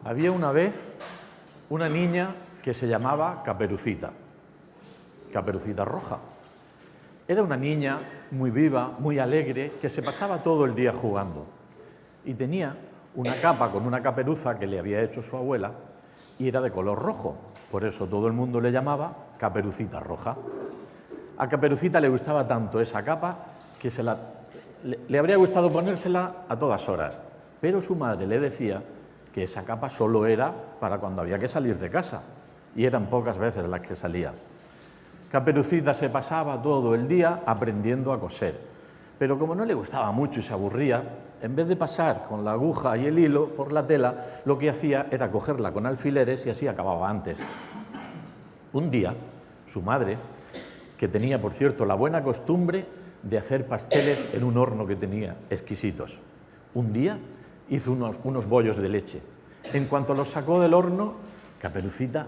Había una vez una niña que se llamaba Caperucita, Caperucita Roja. Era una niña muy viva, muy alegre, que se pasaba todo el día jugando. Y tenía una capa con una caperuza que le había hecho su abuela y era de color rojo. Por eso todo el mundo le llamaba Caperucita Roja. A Caperucita le gustaba tanto esa capa que le habría gustado ponérsela a todas horas. Pero su madre le decía que esa capa solo era para cuando había que salir de casa. Y eran pocas veces las que salía. Caperucita se pasaba todo el día aprendiendo a coser. Pero como no le gustaba mucho y se aburría, en vez de pasar con la aguja y el hilo por la tela, lo que hacía era cogerla con alfileres y así acababa antes. Un día, su madre, que tenía, por cierto, la buena costumbre de hacer pasteles en un horno que tenía exquisitos, un día hizo unos bollos de leche. En cuanto los sacó del horno, Caperucita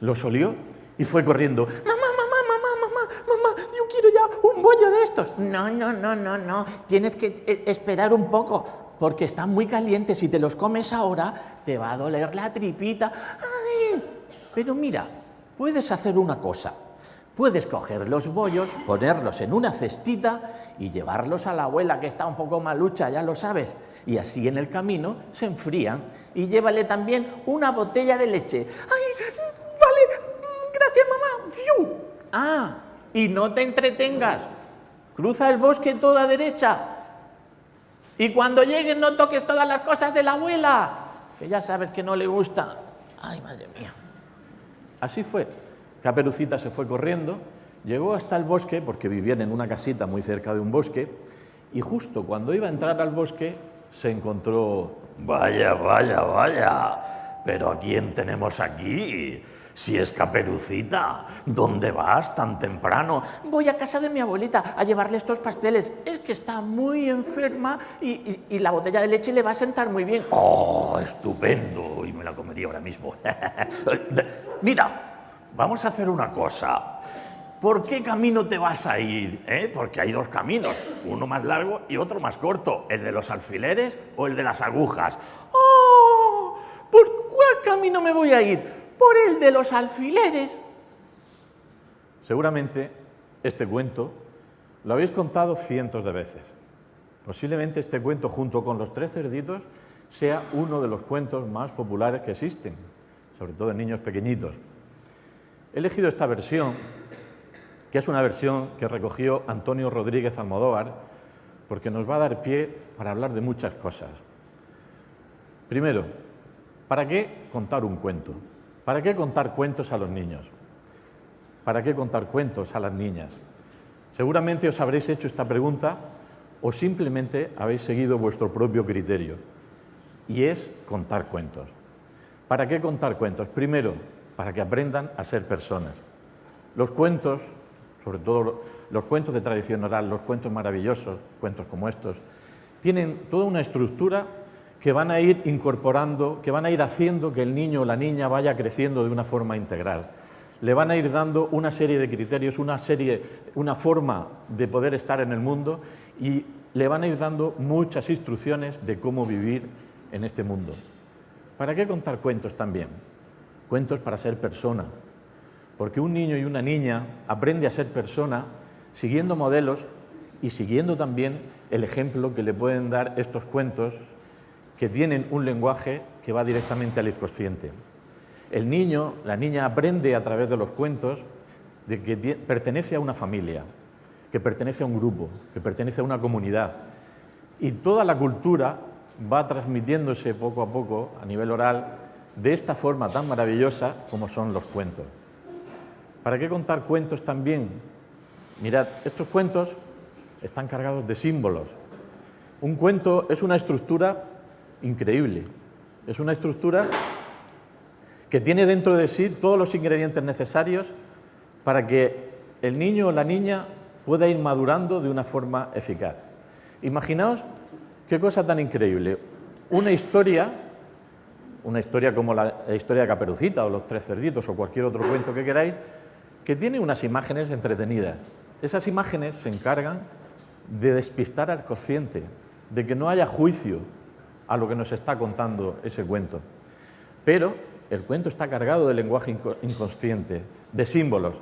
los olió y fue corriendo. ¡Mamá, yo quiero ya un bollo de estos! No, tienes que esperar un poco, porque están muy calientes. Si te los comes ahora, te va a doler la tripita. ¡Ay! Pero mira, puedes hacer una cosa. Puedes coger los bollos, ponerlos en una cestita y llevarlos a la abuela, que está un poco malucha, ya lo sabes. Y así en el camino se enfrían. Y llévale también una botella de leche. ¡Ay, vale! ¡Gracias, mamá! ¡Fiu! Ah, y no te entretengas. Cruza el bosque toda derecha. Y cuando llegues no toques todas las cosas de la abuela, que ya sabes que no le gusta. Ay, madre mía. Así fue. Caperucita se fue corriendo, llegó hasta el bosque, porque vivían en una casita muy cerca de un bosque, y justo cuando iba a entrar al bosque se encontró... Vaya, ¿pero a quién tenemos aquí? Si es Caperucita, ¿dónde vas tan temprano? Voy a casa de mi abuelita a llevarle estos pasteles. Es que está muy enferma y la botella de leche le va a sentar muy bien. ¡Oh, estupendo! Y me la comería ahora mismo. Mira, vamos a hacer una cosa. ¿Por qué camino te vas a ir? Porque hay dos caminos, uno más largo y otro más corto, el de los alfileres o el de las agujas. ¡Oh! ¿Por cuál camino me voy a ir? Por el de los alfileres. Seguramente este cuento lo habéis contado cientos de veces. Posiblemente este cuento, junto con Los Tres Cerditos, sea uno de los cuentos más populares que existen, sobre todo en niños pequeñitos. He elegido esta versión, que es una versión que recogió Antonio Rodríguez Almodóvar, porque nos va a dar pie para hablar de muchas cosas. Primero, ¿para qué contar un cuento? ¿Para qué contar cuentos a los niños? ¿Para qué contar cuentos a las niñas? Seguramente os habréis hecho esta pregunta o simplemente habéis seguido vuestro propio criterio, y es contar cuentos. ¿Para qué contar cuentos? Primero, para que aprendan a ser personas. Los cuentos, sobre todo los cuentos de tradición oral, los cuentos maravillosos, cuentos como estos, tienen toda una estructura que van a ir incorporando, que van a ir haciendo que el niño o la niña vaya creciendo de una forma integral. Le van a ir dando una serie de criterios, una forma de poder estar en el mundo, y le van a ir dando muchas instrucciones de cómo vivir en este mundo. ¿Para qué contar cuentos también? Cuentos para ser persona, porque un niño y una niña aprende a ser persona siguiendo modelos y siguiendo también el ejemplo que le pueden dar estos cuentos, que tienen un lenguaje que va directamente al inconsciente. El niño, la niña aprende a través de los cuentos de que pertenece a una familia, que pertenece a un grupo, que pertenece a una comunidad, y toda la cultura va transmitiéndose poco a poco a nivel oral de esta forma tan maravillosa como son los cuentos. ¿Para qué contar cuentos también? Mirad, estos cuentos están cargados de símbolos. Un cuento es una estructura increíble. Es una estructura que tiene dentro de sí todos los ingredientes necesarios para que el niño o la niña pueda ir madurando de una forma eficaz. Imaginaos qué cosa tan increíble. Una historia como la historia de Caperucita o Los Tres Cerditos o cualquier otro cuento que queráis, que tiene unas imágenes entretenidas. Esas imágenes se encargan de despistar al consciente, de que no haya juicio a lo que nos está contando ese cuento. Pero el cuento está cargado de lenguaje inconsciente, de símbolos.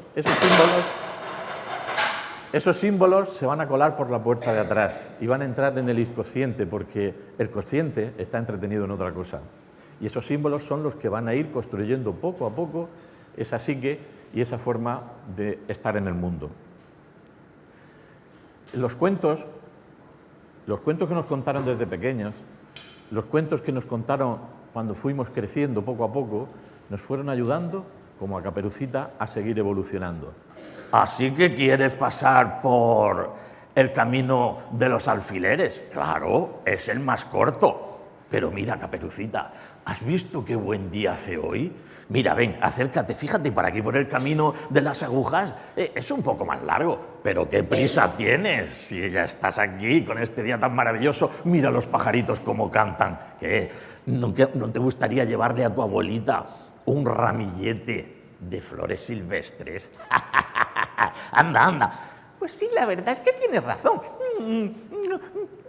Esos símbolos se van a colar por la puerta de atrás y van a entrar en el inconsciente, porque el consciente está entretenido en otra cosa. Y esos símbolos son los que van a ir construyendo poco a poco esa psique y esa forma de estar en el mundo. Los cuentos que nos contaron desde pequeños, los cuentos que nos contaron cuando fuimos creciendo poco a poco, nos fueron ayudando, como a Caperucita, a seguir evolucionando. Así que quieres pasar por el camino de los alfileres. Claro, es el más corto. Pero mira, Caperucita, ¿has visto qué buen día hace hoy? Mira, ven, acércate, fíjate, por aquí, por el camino de las agujas, es un poco más largo, pero ¿qué prisa tienes? Si ya estás aquí con este día tan maravilloso, mira los pajaritos cómo cantan. ¿Qué? ¿No te gustaría llevarle a tu abuelita un ramillete de flores silvestres? Anda, anda. Pues sí, la verdad es que tienes razón.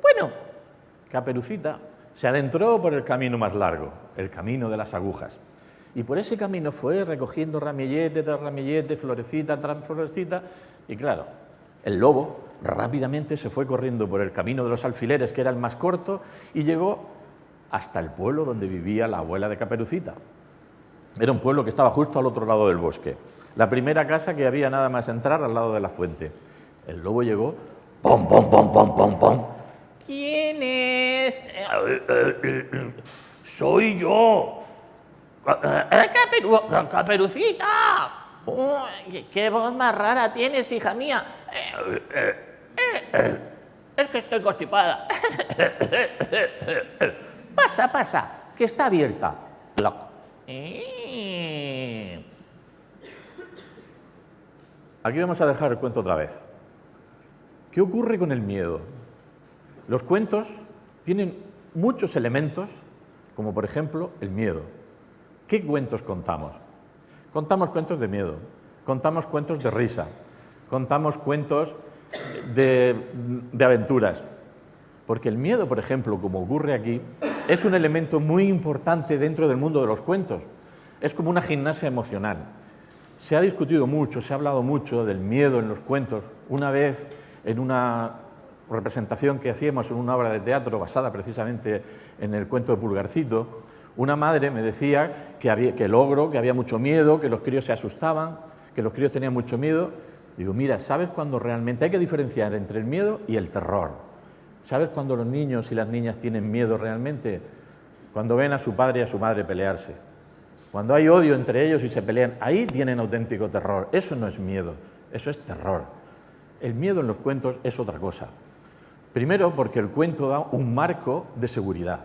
Bueno, Caperucita se adentró por el camino más largo, el camino de las agujas. Y por ese camino fue recogiendo ramillete tras ramillete, florecita tras florecita. Y claro, el lobo rápidamente se fue corriendo por el camino de los alfileres, que era el más corto, y llegó hasta el pueblo donde vivía la abuela de Caperucita. Era un pueblo que estaba justo al otro lado del bosque. La primera casa que había nada más entrar al lado de la fuente. El lobo llegó, ¡pom, pom, pom, pom, pom, pom! ¿quién es? Soy yo. Caperucita. Uy, qué voz más rara tienes, hija mía. Es que estoy constipada. Pasa, pasa, que está abierta. Cloc. Aquí vamos a dejar el cuento otra vez. ¿Qué ocurre con el miedo? Los cuentos tienen muchos elementos, como por ejemplo el miedo. ¿Qué cuentos contamos? Contamos cuentos de miedo, contamos cuentos de risa, contamos cuentos de aventuras. Porque el miedo, por ejemplo, como ocurre aquí, es un elemento muy importante dentro del mundo de los cuentos. Es como una gimnasia emocional. Se ha discutido mucho, se ha hablado mucho del miedo en los cuentos. Una vez, en una representación que hacíamos en una obra de teatro basada precisamente en el cuento de Pulgarcito, una madre me decía que el ogro, que había mucho miedo, que los críos se asustaban, que los críos tenían mucho miedo. Digo, mira, ¿sabes cuándo realmente hay que diferenciar entre el miedo y el terror? ¿Sabes cuándo los niños y las niñas tienen miedo realmente? Cuando ven a su padre y a su madre pelearse. Cuando hay odio entre ellos y se pelean, ahí tienen auténtico terror. Eso no es miedo, eso es terror. El miedo en los cuentos es otra cosa. Primero, porque el cuento da un marco de seguridad.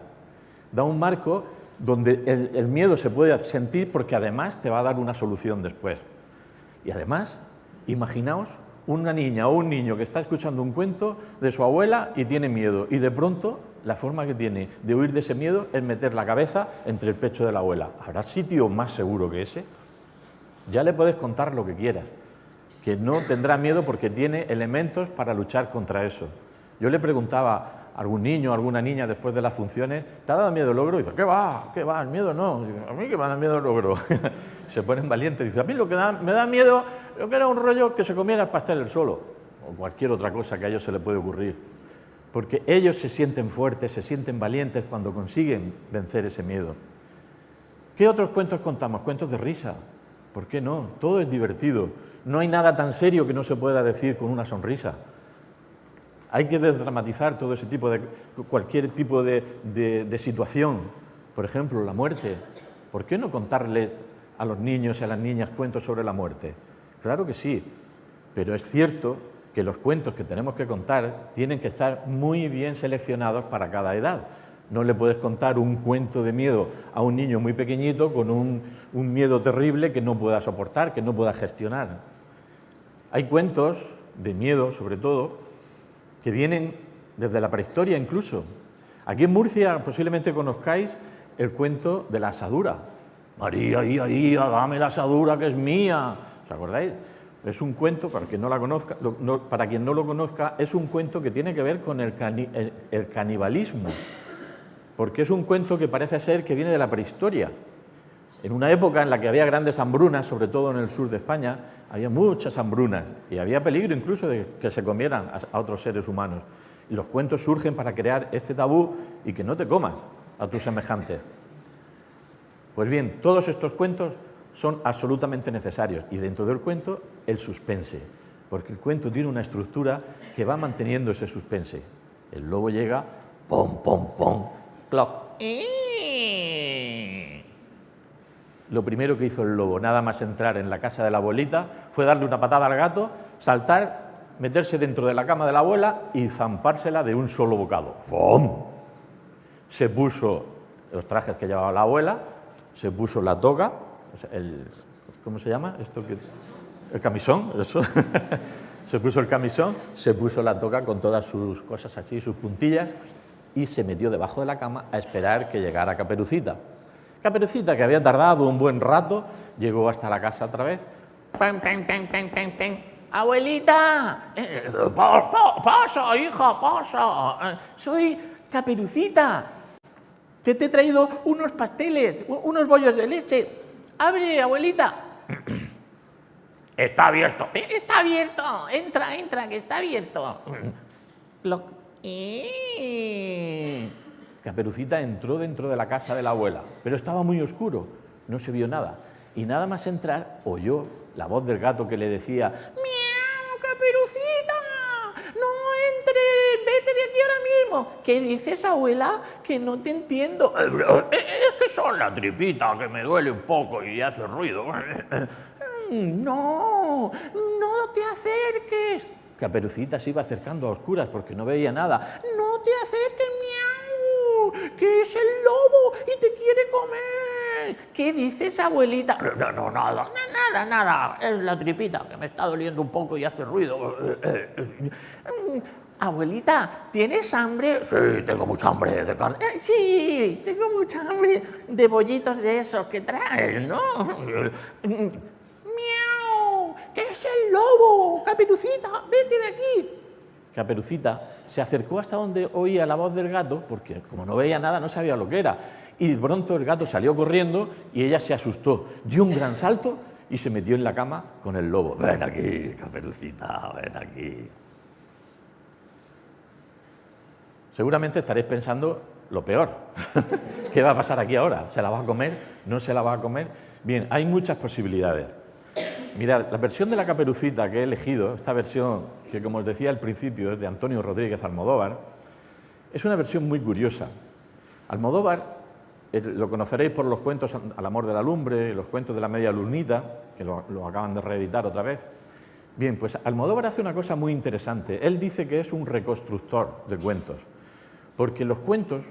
Da un marco donde el miedo se puede sentir porque además te va a dar una solución después. Y además, imaginaos una niña o un niño que está escuchando un cuento de su abuela y tiene miedo. Y de pronto, la forma que tiene de huir de ese miedo es meter la cabeza entre el pecho de la abuela. ¿Habrá sitio más seguro que ese? Ya le puedes contar lo que quieras, que no tendrá miedo porque tiene elementos para luchar contra eso. Yo le preguntaba a algún niño o alguna niña después de las funciones, ¿te ha dado miedo el ogro? Y dice, ¿qué va? El miedo no. Digo, a mí que me da miedo el ogro. Se ponen valientes. Dice, a mí lo que me da miedo, lo que era un rollo que se comiera el pastel él solo, o cualquier otra cosa que a ellos se les puede ocurrir. Porque ellos se sienten fuertes, se sienten valientes cuando consiguen vencer ese miedo. ¿Qué otros cuentos contamos? Cuentos de risa. ¿Por qué no? Todo es divertido. No hay nada tan serio que no se pueda decir con una sonrisa. Hay que desdramatizar todo ese tipo de, cualquier tipo de situación. Por ejemplo, la muerte. ¿Por qué no contarles a los niños y a las niñas cuentos sobre la muerte? Claro que sí, pero es cierto que los cuentos que tenemos que contar tienen que estar muy bien seleccionados para cada edad. No le puedes contar un cuento de miedo a un niño muy pequeñito con un miedo terrible que no pueda soportar, que no pueda gestionar. Hay cuentos de miedo, sobre todo, que vienen desde la prehistoria incluso. Aquí en Murcia posiblemente conozcáis el cuento de la asadura. María, dame la asadura que es mía. ¿Os acordáis? Es un cuento, para quien no la conozca, para quien no lo conozca, es un cuento que tiene que ver con el canibalismo, porque es un cuento que parece ser que viene de la prehistoria. En una época en la que había grandes hambrunas, sobre todo en el sur de España, había muchas hambrunas y había peligro incluso de que se comieran a otros seres humanos. Y los cuentos surgen para crear este tabú y que no te comas a tus semejantes. Pues bien, todos estos cuentos son absolutamente necesarios y dentro del cuento el suspense, porque el cuento tiene una estructura que va manteniendo ese suspense. El lobo llega, pom, pom, pom, cloc. Lo primero que hizo el lobo, nada más entrar en la casa de la abuelita, fue darle una patada al gato, saltar, meterse dentro de la cama de la abuela y zampársela de un solo bocado. ¡Fum! Se puso los trajes que llevaba la abuela, se puso la toga, ¿cómo se llama? El camisón, eso. Se puso el camisón, se puso la toga con todas sus cosas así, sus puntillas, y se metió debajo de la cama a esperar que llegara Caperucita. Caperucita, que había tardado un buen rato, llegó hasta la casa otra vez. ¡Pam, pam, pam, pam, pam, pam! ¡Abuelita! ¡Pasa, hija, pasa! Soy Caperucita. Te he traído unos pasteles, unos bollos de leche. ¡Abre, abuelita! Está abierto. Está abierto. Entra, que está abierto. Caperucita entró dentro de la casa de la abuela, pero estaba muy oscuro, no se vio nada. Y nada más entrar, oyó la voz del gato que le decía: ¡Miau, Caperucita! ¡No entres! ¡Vete de aquí ahora mismo! ¿Qué dices, abuela? Que no te entiendo. Es que son la tripita que me duele un poco y hace ruido. ¡No! ¡No te acerques! Caperucita se iba acercando a oscuras porque no veía nada. ¡No te acerques, miau! ¡Que es el lobo y te quiere comer! ¿Qué dices, abuelita? No, nada. Es la tripita que me está doliendo un poco y hace ruido. Abuelita, ¿tienes hambre? Sí, tengo mucha hambre de carne. Sí, tengo mucha hambre de bollitos de esos que traes, ¿no? ¡Miau! ¡Que es el lobo! ¡Caperucita, vete de aquí! Caperucita se acercó hasta donde oía la voz del gato, porque como no veía nada no sabía lo que era. Y de pronto el gato salió corriendo y ella se asustó, dio un gran salto y se metió en la cama con el lobo. Ven aquí, Caperucita, ven aquí. Seguramente estaréis pensando lo peor. ¿Qué va a pasar aquí ahora? ¿Se la va a comer? ¿No se la va a comer? Bien, hay muchas posibilidades. Mirad, la versión de la Caperucita que he elegido, esta versión que, como os decía al principio, es de Antonio Rodríguez Almodóvar, es una versión muy curiosa. Almodóvar, lo conoceréis por los cuentos Al amor de la lumbre, los cuentos de la media lunita, que lo acaban de reeditar otra vez. Bien, pues Almodóvar hace una cosa muy interesante. Él dice que es un reconstructor de cuentos, porque los cuentos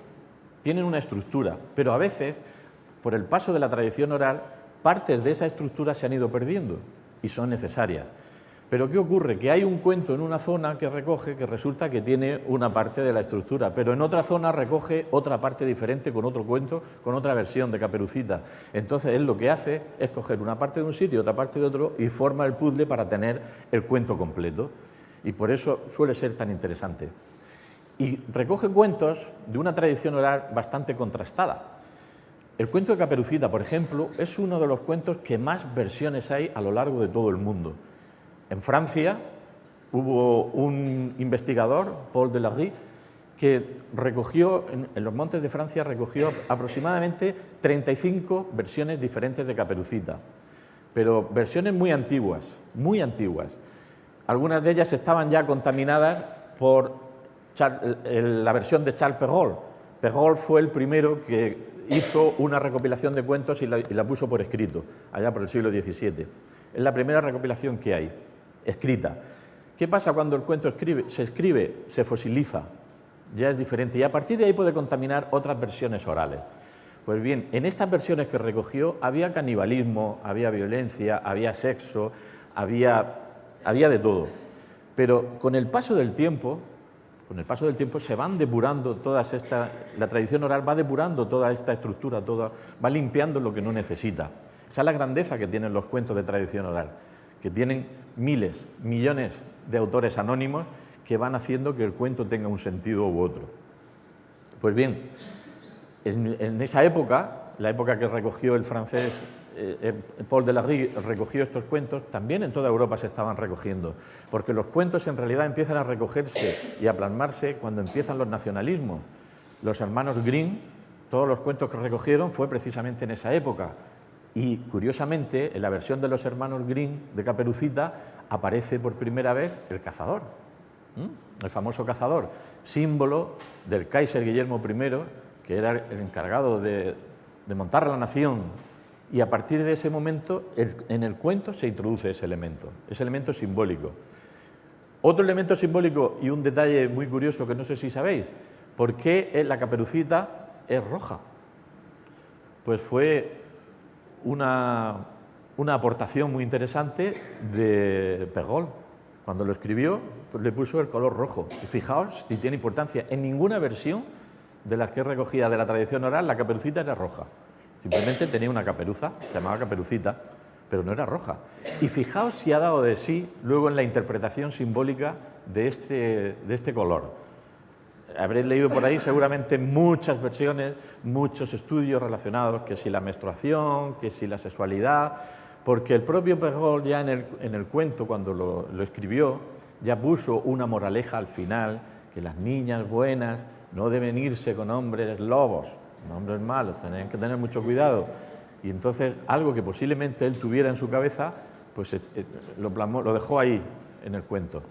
tienen una estructura, pero a veces, por el paso de la tradición oral, partes de esa estructura se han ido perdiendo y son necesarias. Pero ¿qué ocurre? Que hay un cuento en una zona que recoge que resulta que tiene una parte de la estructura, pero en otra zona recoge otra parte diferente con otro cuento, con otra versión de Caperucita. Entonces él lo que hace es coger una parte de un sitio, otra parte de otro y forma el puzzle para tener el cuento completo. Y por eso suele ser tan interesante. Y recoge cuentos de una tradición oral bastante contrastada. El cuento de Caperucita, por ejemplo, es uno de los cuentos que más versiones hay a lo largo de todo el mundo. En Francia hubo un investigador, Paul Delarue, que recogió, en los montes de Francia, recogió aproximadamente 35 versiones diferentes de Caperucita, pero versiones muy antiguas, muy antiguas. Algunas de ellas estaban ya contaminadas por la versión de Charles Perrault. Perrault fue el primero que hizo una recopilación de cuentos y la puso por escrito, allá por el siglo XVII. Es la primera recopilación que hay, escrita. ¿Qué pasa cuando el cuento se escribe? Se fosiliza, ya es diferente, y a partir de ahí puede contaminar otras versiones orales. Pues bien, en estas versiones que recogió había canibalismo, había violencia, había sexo, había de todo. Pero con el paso del tiempo se van depurando la tradición oral va depurando toda esta estructura, va limpiando lo que no necesita. Esa es la grandeza que tienen los cuentos de tradición oral, que tienen miles, millones de autores anónimos que van haciendo que el cuento tenga un sentido u otro. Pues bien, en esa época la época que recogió el francés Paul Delarue, recogió estos cuentos, también en toda Europa se estaban recogiendo, porque los cuentos en realidad empiezan a recogerse y a plasmarse cuando empiezan los nacionalismos. Los hermanos Grimm, todos los cuentos que recogieron fue precisamente en esa época. Y, curiosamente, en la versión de los hermanos Grimm de Caperucita aparece por primera vez el cazador, el famoso cazador, símbolo del Kaiser Guillermo I, que era el encargado de montar la nación. Y a partir de ese momento, en el cuento se introduce ese elemento simbólico. Otro elemento simbólico y un detalle muy curioso que no sé si sabéis, ¿por qué la Caperucita es roja? Pues fue una aportación muy interesante de Perrault. Cuando lo escribió, pues le puso el color rojo. Y fijaos si tiene importancia. En ninguna versión de las que es recogida de la tradición oral, la Caperucita era roja. Simplemente tenía una caperuza, se llamaba Caperucita, pero no era roja. Y fijaos si ha dado de sí luego en la interpretación simbólica de este color. Habréis leído por ahí seguramente muchas versiones, muchos estudios relacionados, que si la menstruación, que si la sexualidad, porque el propio Perrault ya en el cuento, cuando lo escribió, ya puso una moraleja al final, que las niñas buenas no deben irse con hombres lobos, con hombres malos, tienen que tener mucho cuidado. Y entonces algo que posiblemente él tuviera en su cabeza, pues lo plasmó, lo dejó ahí en el cuento.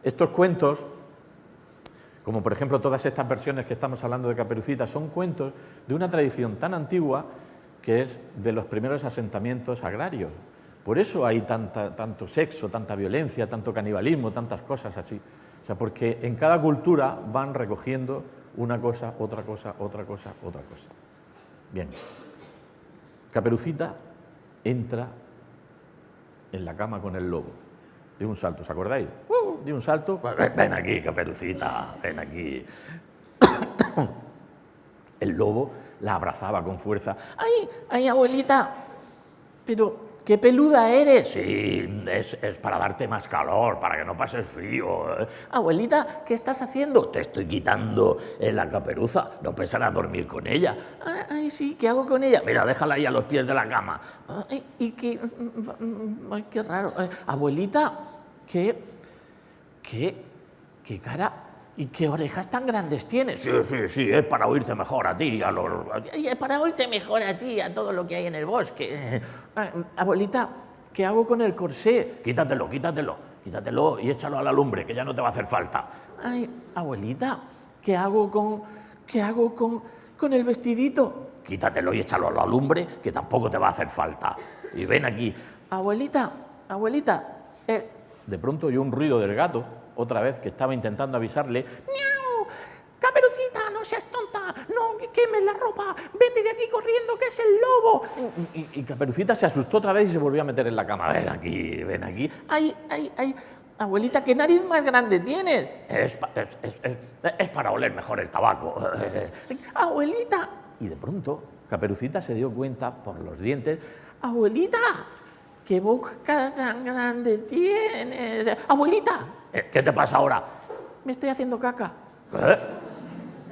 Estos cuentos, como por ejemplo todas estas versiones que estamos hablando de Caperucita, son cuentos de una tradición tan antigua que es de los primeros asentamientos agrarios. Por eso hay tanto sexo, tanta violencia, tanto canibalismo, tantas cosas así. O sea, porque en cada cultura van recogiendo una cosa, otra cosa, otra cosa, otra cosa. Bien. Caperucita entra en la cama con el lobo. De un salto, ¿os acordáis? De un salto. Ven aquí, Caperucita, ven aquí. El lobo la abrazaba con fuerza. ¡Ay, ay, abuelita! Pero, ¡qué peluda eres! Sí, es para darte más calor, para que no pases frío. Abuelita, ¿qué estás haciendo? Te estoy quitando la caperuza, no pensarás dormir con ella. Ay, sí, ¿qué hago con ella? Mira, déjala ahí a los pies de la cama. Ay, y qué... Ay, qué raro. Abuelita, ¿qué cara y qué orejas tan grandes tienes? Sí, es para oírte mejor a ti, a los... Es para oírte mejor a ti, a todo lo que hay en el bosque. Abuelita, ¿qué hago con el corsé? Quítatelo y échalo a la lumbre, que ya no te va a hacer falta. Ay, abuelita, ¿qué hago con el vestidito? Quítatelo y échalo a la lumbre, que tampoco te va a hacer falta. Y ven aquí. Abuelita, De pronto oyó un ruido del gato, otra vez, que estaba intentando avisarle. ¡Miau! Caperucita, no seas tonta, no quemes la ropa, vete de aquí corriendo, que es el lobo. Y Caperucita se asustó otra vez y se volvió a meter en la cama. Ven aquí. Ay, abuelita, ¿qué nariz más grande tienes? Es para oler mejor el tabaco. Abuelita, Y de pronto Caperucita se dio cuenta por los dientes. abuelita, ¿qué boca tan grande tienes? Abuelita, ¿Qué te pasa ahora? me estoy haciendo caca. ¿Qué?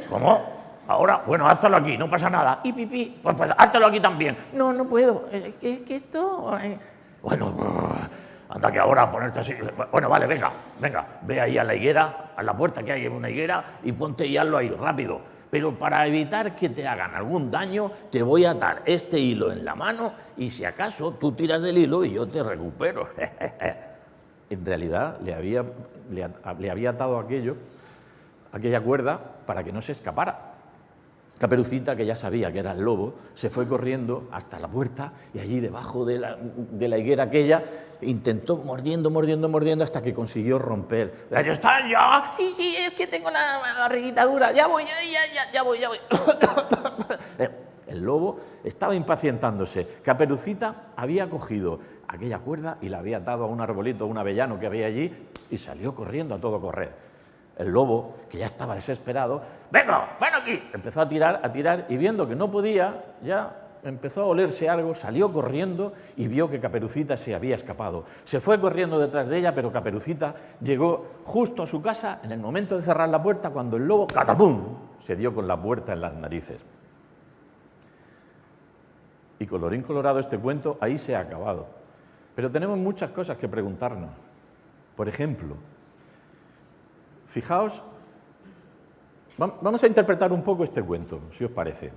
¿Cómo? ¿Ahora? Bueno, háztelo aquí, no pasa nada. Y pipí. Pues háztelo aquí también. No, no puedo. Que esto... Bueno, anda que ahora ponerte así. Bueno, vale, venga. Ve ahí a la higuera, a la puerta que hay en una higuera y ponte y hazlo ahí, rápido. Pero para evitar que te hagan algún daño, te voy a atar este hilo en la mano y si acaso tú tiras del hilo y yo te recupero. En realidad le había atado aquella cuerda para que no se escapara. Caperucita, que ya sabía que era el lobo, se fue corriendo hasta la puerta y allí debajo de la higuera aquella intentó mordiendo hasta que consiguió romper. ¡Ya están ya! Sí, es que tengo la barriguita dura. Ya voy. El lobo estaba impacientándose. Caperucita había cogido aquella cuerda y la había atado a un arbolito, a un avellano que había allí y salió corriendo a todo correr. El lobo, que ya estaba desesperado, ven aquí. empezó a tirar y viendo que no podía, ya empezó a olerse algo, salió corriendo y vio que Caperucita se había escapado. Se fue corriendo detrás de ella, pero Caperucita llegó justo a su casa en el momento de cerrar la puerta cuando el lobo, ¡catapum!, se dio con la puerta en las narices. Y colorín colorado, este cuento ahí se ha acabado. Pero tenemos muchas cosas que preguntarnos. Por ejemplo, fijaos, vamos a interpretar un poco este cuento, si os parece.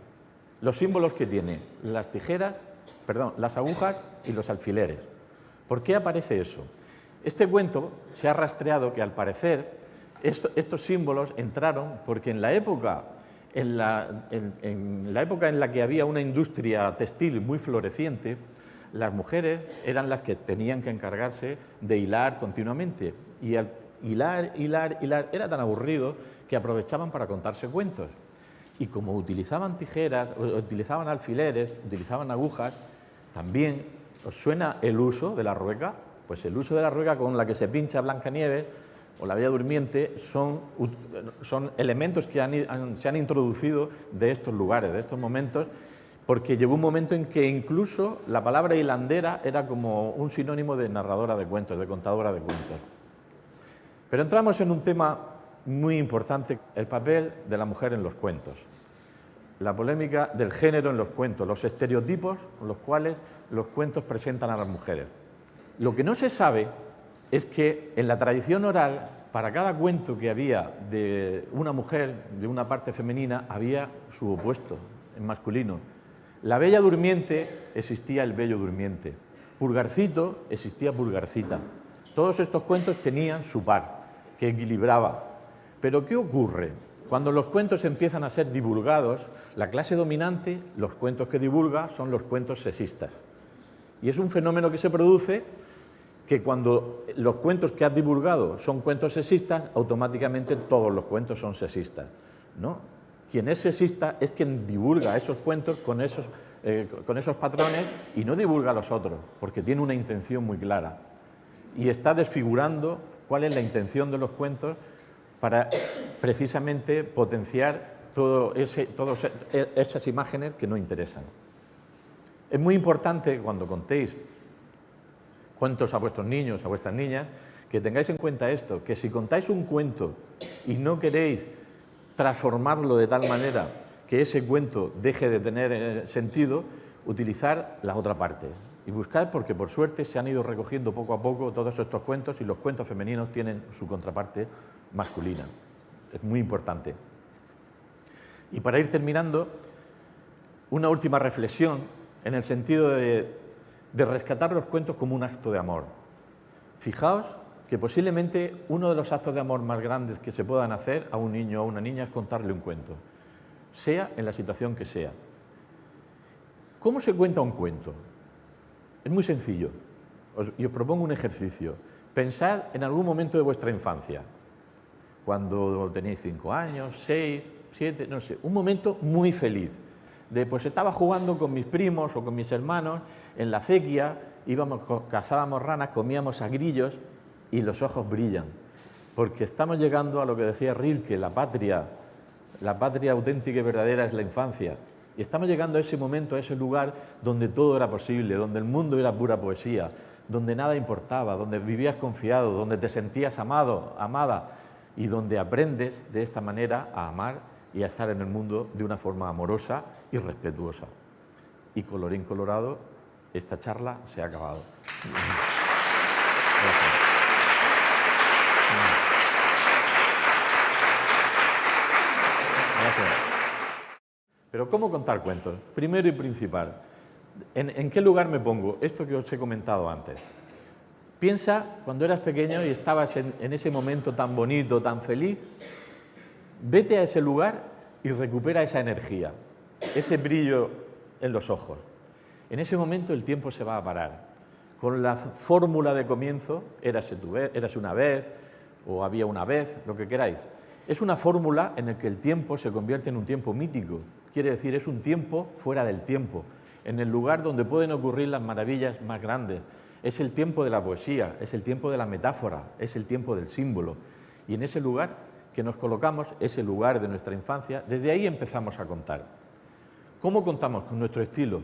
Los símbolos que tiene, las tijeras, perdón, las agujas y los alfileres. ¿Por qué aparece eso? Este cuento se ha rastreado que al parecer estos símbolos entraron porque en la época en la que había una industria textil muy floreciente, las mujeres eran las que tenían que encargarse de hilar continuamente. Y al hilar era tan aburrido que aprovechaban para contarse cuentos. Y como utilizaban tijeras, utilizaban alfileres, utilizaban agujas, también, ¿os suena el uso de la rueca? Pues el uso de la rueca con la que se pincha Blancanieves o la Bella Durmiente son elementos que se han introducido de estos lugares, de estos momentos, porque llegó un momento en que incluso la palabra hilandera era como un sinónimo de narradora de cuentos, de contadora de cuentos. Pero entramos en un tema muy importante, el papel de la mujer en los cuentos, la polémica del género en los cuentos, los estereotipos con los cuales los cuentos presentan a las mujeres. Lo que no se sabe es que en la tradición oral, para cada cuento que había de una mujer, de una parte femenina, había su opuesto, en masculino. La Bella Durmiente existía el Bello Durmiente. Pulgarcito existía Pulgarcita. Todos estos cuentos tenían su par, que equilibraba. Pero ¿qué ocurre? Cuando los cuentos empiezan a ser divulgados, la clase dominante, los cuentos que divulga, son los cuentos sexistas. Y es un fenómeno que se produce que cuando los cuentos que has divulgado son cuentos sexistas, automáticamente todos los cuentos son sexistas, ¿no? Quien es sexista es quien divulga esos cuentos con esos patrones y no divulga a los otros, porque tiene una intención muy clara. Y está desfigurando cuál es la intención de los cuentos para precisamente potenciar todas esas imágenes que no interesan. Es muy importante cuando contéis cuentos a vuestros niños, a vuestras niñas, que tengáis en cuenta esto, que si contáis un cuento y no queréis transformarlo de tal manera que ese cuento deje de tener sentido, utilizar la otra parte. Y buscad, porque por suerte se han ido recogiendo poco a poco todos estos cuentos y los cuentos femeninos tienen su contraparte masculina. Es muy importante. Y para ir terminando, una última reflexión en el sentido de rescatar los cuentos como un acto de amor. Fijaos que posiblemente uno de los actos de amor más grandes que se puedan hacer a un niño o a una niña es contarle un cuento, sea en la situación que sea. ¿Cómo se cuenta un cuento? Es muy sencillo. Y os propongo un ejercicio. Pensad en algún momento de vuestra infancia, cuando tenéis 5 años, 6, 7, no sé, un momento muy feliz. Pues estaba jugando con mis primos o con mis hermanos en la acequia, cazábamos ranas, comíamos a grillos y los ojos brillan, porque estamos llegando a lo que decía Rilke, la patria auténtica y verdadera es la infancia. Y estamos llegando a ese momento, a ese lugar donde todo era posible, donde el mundo era pura poesía, donde nada importaba, donde vivías confiado, donde te sentías amado, amada, y donde aprendes de esta manera a amar y a estar en el mundo de una forma amorosa y respetuosa. Y colorín colorado, esta charla se ha acabado. Gracias. Gracias. Pero ¿cómo contar cuentos? Primero y principal, ¿en qué lugar me pongo? Esto que os he comentado antes. Piensa cuando eras pequeño y estabas en ese momento tan bonito, tan feliz. Vete a ese lugar y recupera esa energía, ese brillo en los ojos. En ese momento el tiempo se va a parar. Con la fórmula de comienzo, érase una vez o había una vez, lo que queráis. Es una fórmula en la que el tiempo se convierte en un tiempo mítico. Quiere decir, es un tiempo fuera del tiempo, en el lugar donde pueden ocurrir las maravillas más grandes. Es el tiempo de la poesía, es el tiempo de la metáfora, es el tiempo del símbolo. Y en ese lugar que nos colocamos, ese lugar de nuestra infancia, desde ahí empezamos a contar. ¿Cómo contamos? Con nuestro estilo.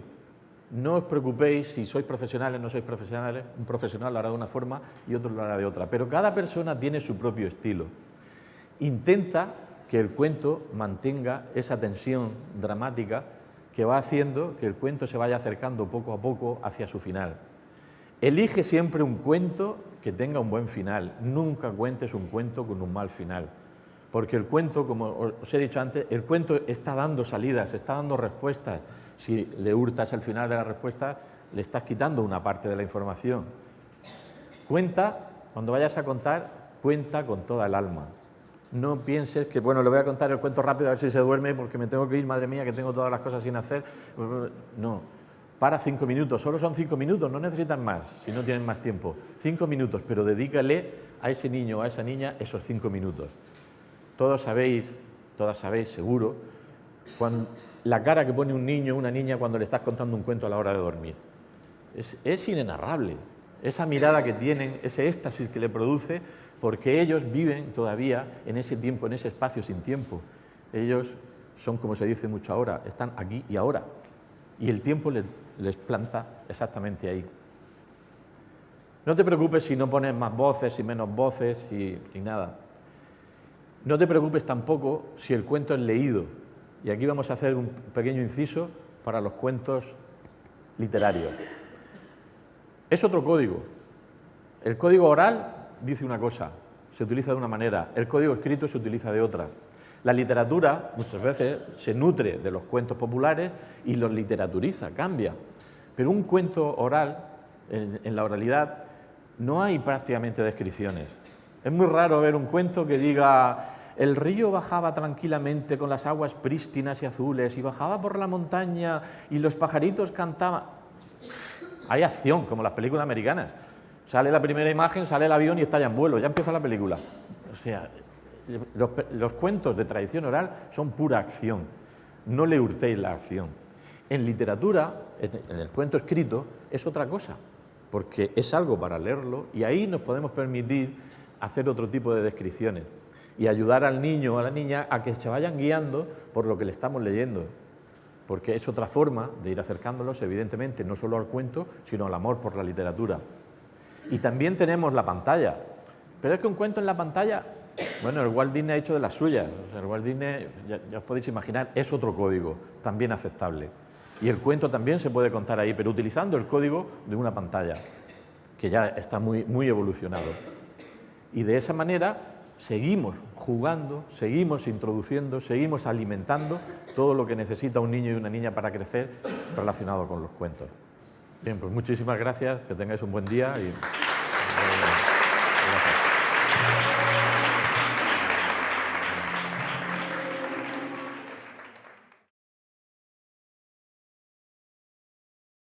No os preocupéis si sois profesionales o no sois profesionales, un profesional lo hará de una forma y otro lo hará de otra, pero cada persona tiene su propio estilo. Intenta que el cuento mantenga esa tensión dramática que va haciendo que el cuento se vaya acercando poco a poco hacia su final. Elige siempre un cuento que tenga un buen final. Nunca cuentes un cuento con un mal final. Porque el cuento, como os he dicho antes, el cuento está dando salidas, está dando respuestas. Si le hurtas el final de la respuesta, le estás quitando una parte de la información. Cuenta, cuando vayas a contar, cuenta con toda el alma. No pienses que, bueno, le voy a contar el cuento rápido a ver si se duerme porque me tengo que ir, madre mía, que tengo todas las cosas sin hacer. No, para 5 minutos, solo son 5 minutos, no necesitan más, si no tienen más tiempo. 5 minutos, pero dedícale a ese niño o a esa niña esos 5 minutos. Todos sabéis, todas sabéis, seguro, la cara que pone un niño o una niña cuando le estás contando un cuento a la hora de dormir. Es inenarrable. Esa mirada que tienen, ese éxtasis que le produce, porque ellos viven todavía en ese tiempo, en ese espacio sin tiempo. Ellos son, como se dice mucho ahora, están aquí y ahora. Y el tiempo les planta exactamente ahí. No te preocupes si no pones más voces y menos voces y nada. No te preocupes tampoco si el cuento es leído. Y aquí vamos a hacer un pequeño inciso para los cuentos literarios. Es otro código. El código oral dice una cosa, se utiliza de una manera, el código escrito se utiliza de otra. La literatura muchas veces se nutre de los cuentos populares y los literaturiza, cambia. Pero un cuento oral, en la oralidad, no hay prácticamente descripciones. Es muy raro ver un cuento que diga: el río bajaba tranquilamente con las aguas prístinas y azules y bajaba por la montaña y los pajaritos cantaban. Hay acción, como las películas americanas. Sale la primera imagen, sale el avión y estalla en vuelo, ya empieza la película. O sea, los cuentos de tradición oral son pura acción. No le hurtéis la acción. En literatura, en el cuento escrito, es otra cosa, porque es algo para leerlo y ahí nos podemos permitir hacer otro tipo de descripciones y ayudar al niño o a la niña a que se vayan guiando por lo que le estamos leyendo, porque es otra forma de ir acercándolos, evidentemente, no solo al cuento, sino al amor por la literatura. Y también tenemos la pantalla, pero es que un cuento en la pantalla, bueno, el Walt Disney ha hecho de las suyas. O sea, el Walt Disney, ya os podéis imaginar, es otro código, también aceptable. Y el cuento también se puede contar ahí, pero utilizando el código de una pantalla, que ya está muy evolucionado. Y de esa manera seguimos jugando, seguimos introduciendo, seguimos alimentando todo lo que necesita un niño y una niña para crecer relacionado con los cuentos. Bien, pues muchísimas gracias, que tengáis un buen día y...